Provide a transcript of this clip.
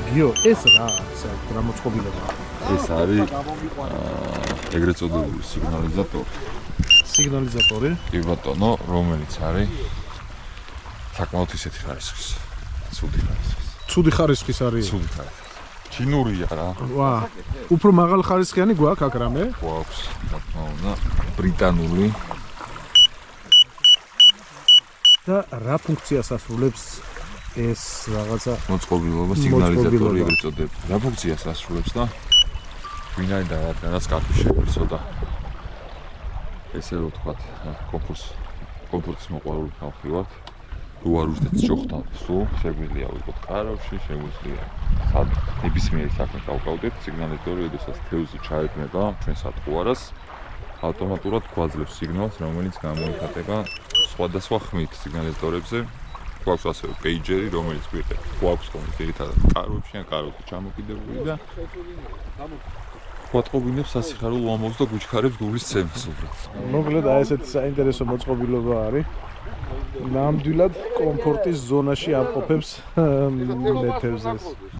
გიო, ეს რა მოწყობილობაა? ეს არის ეგრეთ წოდებული სიგნალიზატორი. სიგნალიზატორი? კი ბატონო, რომელიც არის საკმაოდ ისეთი ხარისხის. ცუდი ხარისხის. ცუდი ხარისხის არის. ცუდი ხარისხის. ჩინურია რა. ვა, უფრო მაღალ ხარისხიანი გვაქვს აქ რამე? გვაქვს, თქმა ბრიტანული. და რა ფუნქციას ასრულებს ეს რაღაცა მოწყობილობა, სიგნალიზატორი ეგრეთ წოდებული. რა ფუნქციას ასრულებს და ვინაიდან რადგანაც კაცი შეგვეცოდა. ესე რომ ვთქვათ, კომფორტის მოყვარული ხალხი ვართ. თუ არ უშვით ჯოხთან, სულ შეგვიძლია ვიყოთ კარავში, შეგვიძლია ნებისმიერი საქმე გავყავდეთ, სიგნალიზატორი ოდესაც თევზი ჩაექმნება ჩვენ სატყუარას, ავტომატურად გვაძლევს სიგნალს, რომელიც გამოიხატება სხვადასხვა ხმით სიგნალიზატორებზე. გვაქვს ასევე პეიჯერი, რომელიც გვაქვს ხოლმე ძირითადად კარავებში ან კარავზე ჩამოკიდებული და გვატყობინებს სასიხარულო ამბავს და გვიჩქარებს გულის ცემას უბრალოდ. მოკლედ აი ესეთი საინტერესო მოწყობილობა არის. ნამდვილად კომფორტის ზონაში ამყოფებს მეთევზეს.